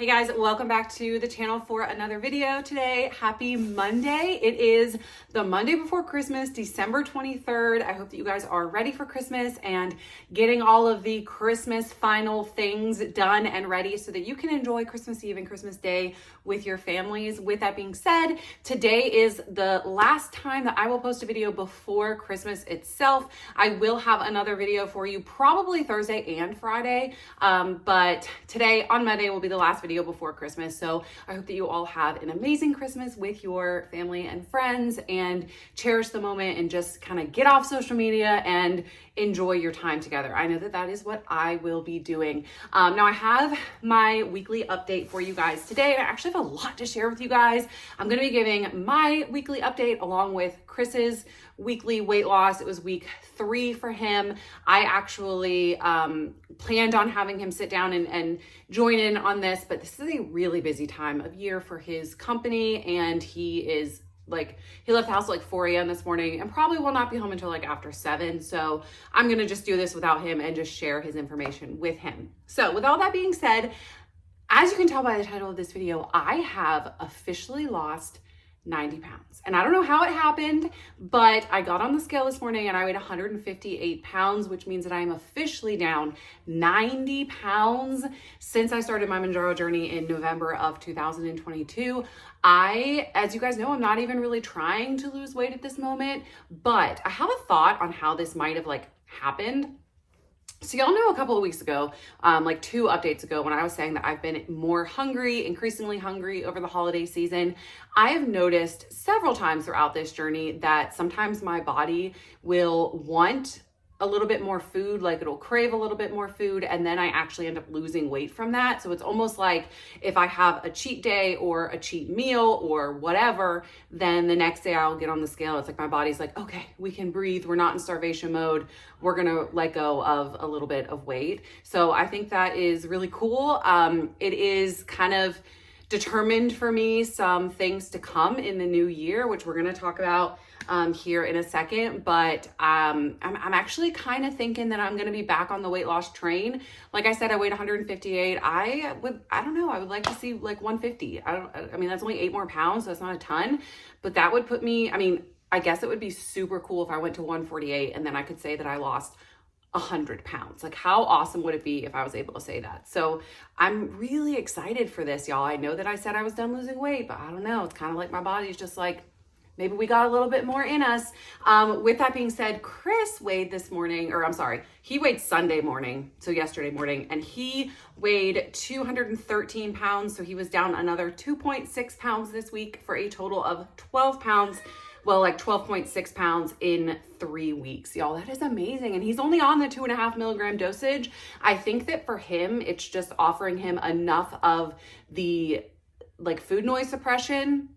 Hey guys, welcome back to the channel for another video today. Happy Monday. It is the Monday before Christmas, December 23rd. I hope that you guys are ready for Christmas and getting all of the Christmas final things done and ready so that you can enjoy Christmas Eve and Christmas Day with your families. With that being said, today is the last time that I will post a video before Christmas itself. I will have another video for you probably Thursday and Friday, but today on Monday will be the last video before Christmas. So I hope that you all have an amazing Christmas with your family and friends and cherish the moment and just kind of get off social media and enjoy your time together. I know that that is what I will be doing. Now I have my weekly update for you guys today. I actually have a lot to share with you guys. I'm going to be giving my weekly update along with Chris's weekly weight loss. It was week 3 for him. I actually planned on having him sit down and join in on this, but this is a really busy time of year for his company, and he left the house at like 4 a.m. this morning and probably will not be home until like after 7. So I'm going to just do this without him and just share his information with him. So with all that being said, as you can tell by the title of this video, I have officially lost 90 pounds. And I don't know how it happened, but I got on the scale this morning and I weighed 158 pounds, which means that I am officially down 90 pounds since I started my Mounjaro journey in November of 2022. As you guys know, I'm not even really trying to lose weight at this moment, but I have a thought on how this might have happened. So y'all know a couple of weeks ago, like 2 updates ago, when I was saying that I've been more hungry, increasingly hungry over the holiday season, I have noticed several times throughout this journey that sometimes my body will want a little bit more food, like it'll crave a little bit more food, and then I actually end up losing weight from that. So it's almost like if I have a cheat day or a cheat meal or whatever, then the next day I'll get on the scale. It's like my body's like, okay, we can breathe. We're not in starvation mode. We're gonna let go of a little bit of weight. So I think that is really cool. It is kind of determined for me some things to come in the new year, which we're gonna talk about here in a second, but I'm actually kind of thinking that I'm going to be back on the weight loss train. Like I said, I weighed 158. I don't know, I would like to see like 150. I mean, that's only 8 more pounds, so that's not a ton, but that would put me, I guess it would be super cool if I went to 148 and then I could say that I lost 100 pounds. Like, how awesome would it be if I was able to say that? So I'm really excited for this, y'all. I know that I said I was done losing weight, but I don't know. It's kind of like my body's just like, maybe we got a little bit more in us. With that being said, Chris weighed this morning, he weighed Sunday morning, so yesterday morning, and he weighed 213 pounds. So he was down another 2.6 pounds this week for a total of 12 pounds. Well, like 12.6 pounds in 3 weeks, y'all. That is amazing. And he's only on the 2.5 milligram dosage. I think that for him, it's just offering him enough of the food noise suppression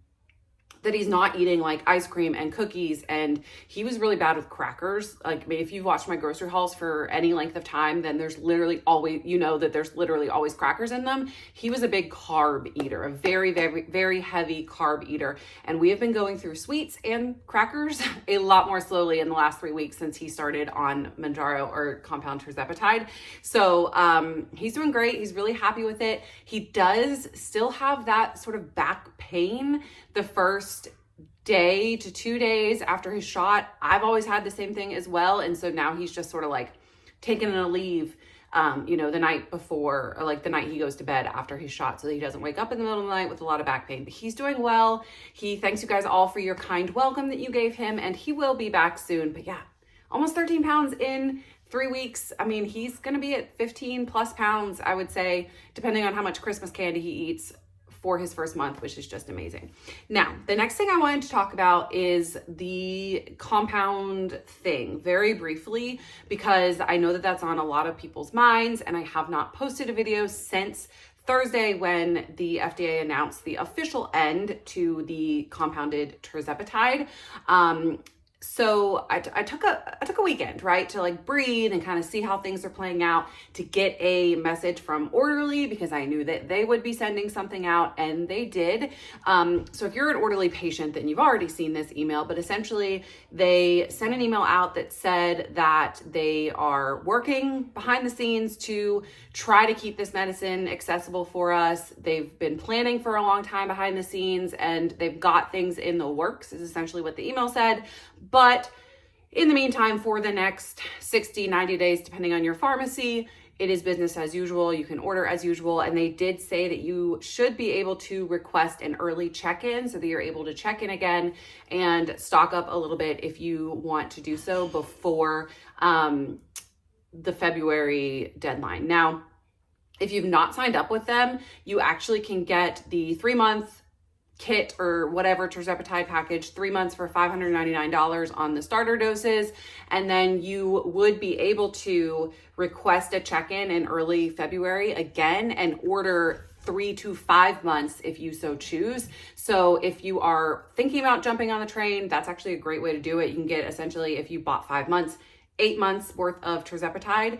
that he's not eating like ice cream and cookies. And he was really bad with crackers. Like, if you've watched my grocery hauls for any length of time, then there's literally always, there's literally always crackers in them. He was a big carb eater, a very, very, very heavy carb eater. And we have been going through sweets and crackers a lot more slowly in the last 3 weeks since he started on Mounjaro or compound tirzepatide. So he's doing great. He's really happy with it. He does still have that sort of back pain the first day to 2 days after his shot. I've always had the same thing as well. And so now he's just sort of like taking a leave, the night before, or like the night he goes to bed after his shot, so that he doesn't wake up in the middle of the night with a lot of back pain. But he's doing well. He thanks you guys all for your kind welcome that you gave him, and he will be back soon. But yeah, almost 13 pounds in 3 weeks. He's going to be at 15 plus pounds, I would say, depending on how much Christmas candy he eats for his first month, which is just amazing. Now, the next thing I wanted to talk about is the compound thing very briefly, because I know that that's on a lot of people's minds, and I have not posted a video since Thursday when the FDA announced the official end to the compounded tirzepatide. So I took a weekend, right, to like breathe and kind of see how things are playing out, to get a message from Orderly because I knew that they would be sending something out, and they did. So if you're an Orderly patient, then you've already seen this email, but essentially they sent an email out that said that they are working behind the scenes to try to keep this medicine accessible for us. They've been planning for a long time behind the scenes, and they've got things in the works, is essentially what the email said. But in the meantime, for the next 60, 90 days, depending on your pharmacy, it is business as usual. You can order as usual. And they did say that you should be able to request an early check-in so that you're able to check in again and stock up a little bit if you want to do so before the February deadline. Now, if you've not signed up with them, you actually can get the 3-month kit or whatever tirzepatide package, 3 months for $599 on the starter doses. And then you would be able to request a check-in in early February again and order 3 to 5 months if you so choose. So if you are thinking about jumping on the train, that's actually a great way to do it. You can get, essentially, if you bought 5 months, 8 months worth of tirzepatide.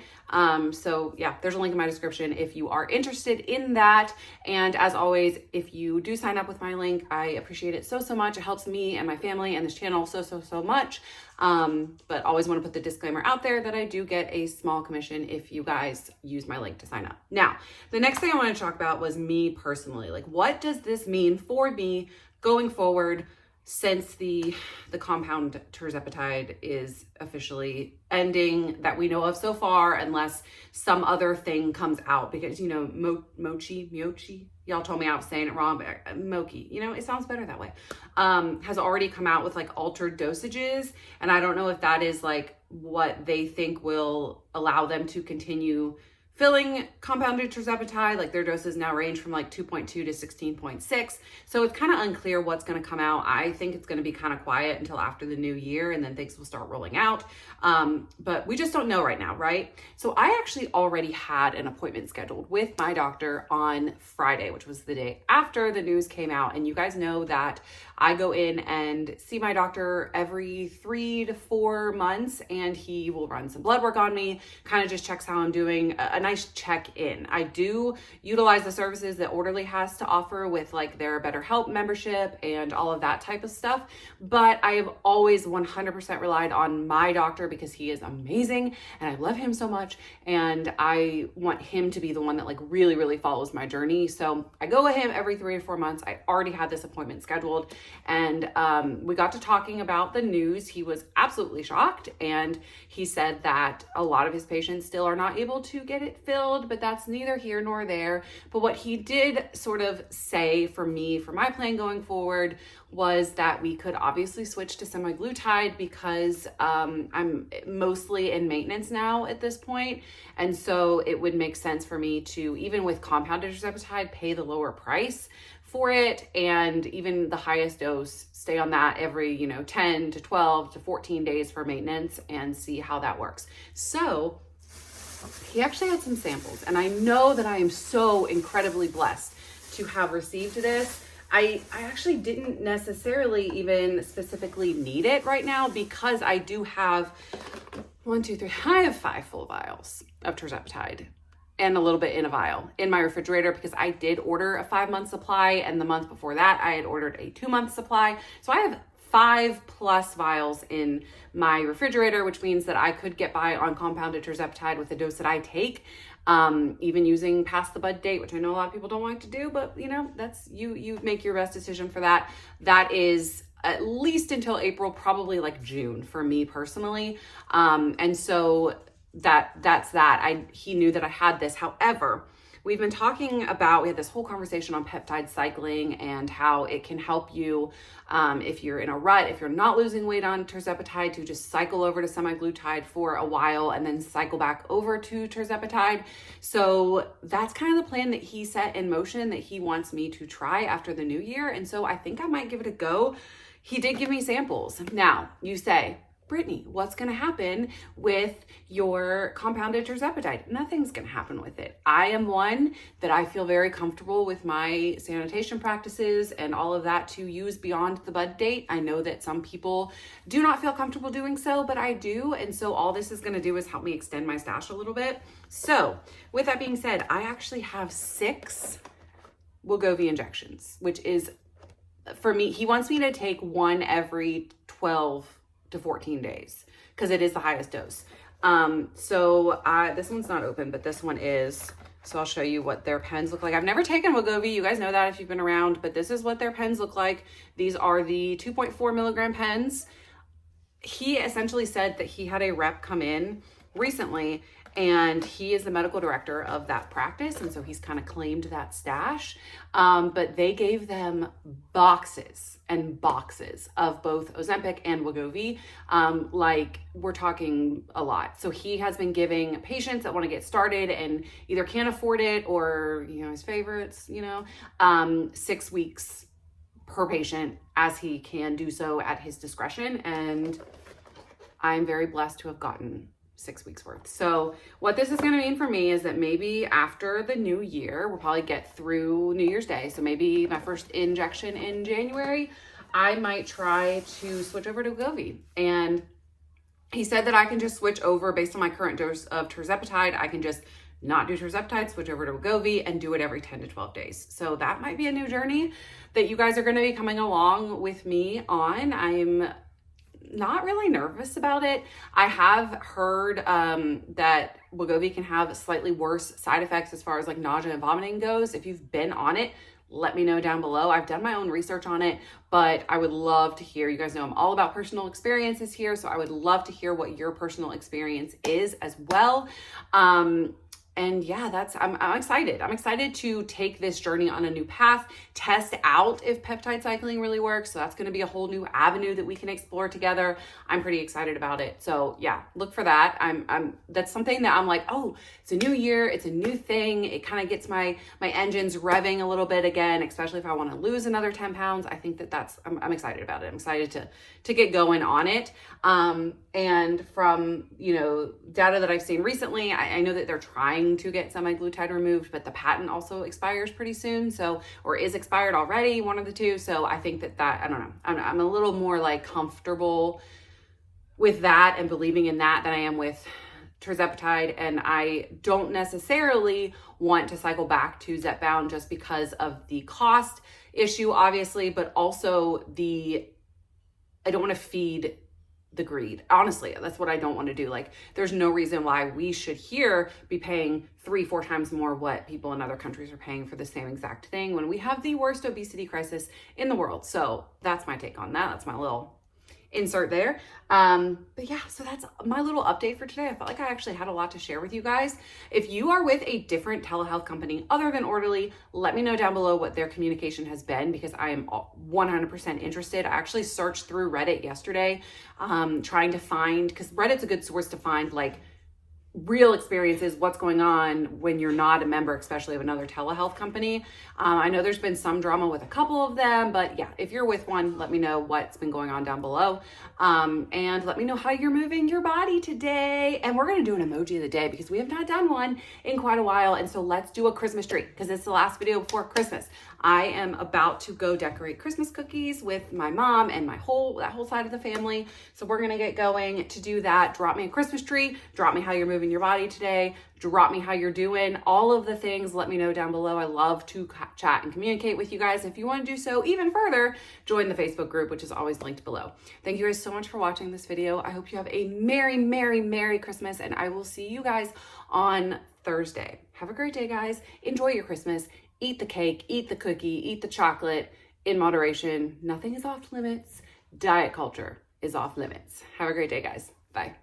So yeah, there's a link in my description if you are interested in that. And as always, if you do sign up with my link, I appreciate it so much. It helps me and my family and this channel so much. But always want to put the disclaimer out there that I do get a small commission if you guys use my link to sign up. Now, the next thing I want to talk about was me personally. Like, what does this mean for me going forward since the compound tirzepatide is officially ending that we know of so far, unless some other thing comes out? Because, you know, Mochi, y'all told me I was saying it wrong, but Mochi, you know, it sounds better that way, has already come out with like altered dosages. And I don't know if that is like what they think will allow them to continue filling compounded tirzepatide. Like, their doses now range from like 2.2 to 16.6. So it's kind of unclear what's going to come out. I think it's going to be kind of quiet until after the new year, and then things will start rolling out. But we just don't know right now, right? So I actually already had an appointment scheduled with my doctor on Friday, which was the day after the news came out. And you guys know that I go in and see my doctor every 3 to 4 months, and he will run some blood work on me, kind of just checks how I'm doing, a nice check-in. I do utilize the services that Orderly has to offer with like their BetterHelp membership and all of that type of stuff. But I have always 100% relied on my doctor because he is amazing and I love him so much. And I want him to be the one that like really follows my journey. So I go with him every 3 to 4 months. I already had this appointment scheduled, and we got to talking about the news. He was absolutely shocked, and he said that a lot of his patients still are not able to get it filled, but that's neither here nor there. But what he did sort of say for me, for my plan going forward, was that we could obviously switch to semaglutide because I'm mostly in maintenance now at this point. And so it would make sense for me to, even with compounded tirzepatide, pay the lower price for it, and even the highest dose, stay on that every, 10 to 12 to 14 days for maintenance and see how that works. So he actually had some samples, and I know that I am so incredibly blessed to have received this. I actually didn't necessarily even specifically need it right now because I do have I have 5 full vials of tirzepatide and a little bit in a vial in my refrigerator, because I did order a 5-month supply, and the month before that I had ordered a 2-month supply. So I have 5+ vials in my refrigerator, which means that I could get by on compounded tirzepatide with the dose that I take, even using past the bud date, which I know a lot of people don't like to do, but that's you make your best decision for that. That is at least until April, probably like June for me personally. And so that's that. He knew that I had this. However, we've been talking about, we had this whole conversation on peptide cycling and how it can help you if you're in a rut, if you're not losing weight on tirzepatide, to just cycle over to semaglutide for a while and then cycle back over to tirzepatide. So that's kind of the plan that he set in motion that he wants me to try after the new year. And so I think I might give it a go. He did give me samples. Now, you say, Brittany, what's going to happen with your compounded tirzepatide? Nothing's going to happen with it. I am one that I feel very comfortable with my sanitation practices and all of that to use beyond the bud date. I know that some people do not feel comfortable doing so, but I do. And so all this is going to do is help me extend my stash a little bit. So with that being said, I actually have 6 Wegovy injections, which is, for me, he wants me to take one every 12 to 14 days because it is the highest dose. This one's not open, but this one is. So I'll show you what their pens look like. I've never taken Wegovy. You guys know that if you've been around, but this is what their pens look like. These are the 2.4 milligram pens. He essentially said that he had a rep come in recently, and he is the medical director of that practice. And so he's kind of claimed that stash. But they gave them boxes and boxes of both Ozempic and Wegovy. Like, we're talking a lot. So he has been giving patients that want to get started and either can't afford it or, his favorites, 6 weeks per patient, as he can do so at his discretion. And I'm very blessed to have gotten 6 weeks worth. So what this is going to mean for me is that maybe after the new year, we'll probably get through New Year's Day. So maybe my first injection in January, I might try to switch over to Wegovy. And he said that I can just switch over based on my current dose of tirzepatide. I can just not do tirzepatide, switch over to Wegovy, and do it every 10 to 12 days. So that might be a new journey that you guys are going to be coming along with me on. I'm not really nervous about it. I have heard that Wegovy can have slightly worse side effects as far as like nausea and vomiting goes. If you've been on it, let me know down below. I've done my own research on it, but I would love to hear. You guys know I'm all about personal experiences here, so I would love to hear what your personal experience is as well. And yeah, I'm excited. I'm excited to take this journey on a new path, test out if peptide cycling really works. So that's going to be a whole new avenue that we can explore together. I'm pretty excited about it. So yeah, look for that. That's something that I'm like, oh, it's a new year. It's a new thing. It kind of gets my engines revving a little bit again, especially if I want to lose another 10 pounds. I think I'm excited about it. I'm excited to get going on it. And from, data that I've seen recently, I know that they're trying to get semaglutide removed, but the patent also expires pretty soon. Or is expired already, one of the two. So I think that I don't know. I'm a little more like comfortable with that and believing in that than I am with tirzepatide. And I don't necessarily want to cycle back to Zepbound just because of the cost issue, obviously, but also I don't want to feed the greed. Honestly, that's what I don't want to do. Like, there's no reason why we should here be paying 3-4 times more what people in other countries are paying for the same exact thing when we have the worst obesity crisis in the world. So that's my take on that. That's my little insert there. But yeah, so that's my little update for today. I felt like I actually had a lot to share with you guys. If you are with a different telehealth company other than Orderly, let me know down below what their communication has been, because I am 100% interested. I actually searched through Reddit yesterday, trying to find, because Reddit's a good source to find like real experiences, what's going on when you're not a member, especially of another telehealth company. I know there's been some drama with a couple of them, but yeah, if you're with one, let me know what's been going on down below. And let me know how you're moving your body today. And we're going to do an emoji of the day because we have not done one in quite a while. And so let's do a Christmas tree because it's the last video before Christmas. I am about to go decorate Christmas cookies with my mom and that whole side of the family. So we're going to get going to do that. Drop me a Christmas tree. Drop me how you're moving your body today. Drop me how you're doing. All of the things, let me know down below. I love to chat and communicate with you guys. If you want to do so even further, join the Facebook group, which is always linked below. Thank you guys so much for watching this video. I hope you have a Merry, Merry, Merry Christmas, and I will see you guys on Thursday. Have a great day, guys. Enjoy your Christmas. Eat the cake, eat the cookie, eat the chocolate in moderation. Nothing is off limits. Diet culture is off limits. Have a great day, guys. Bye.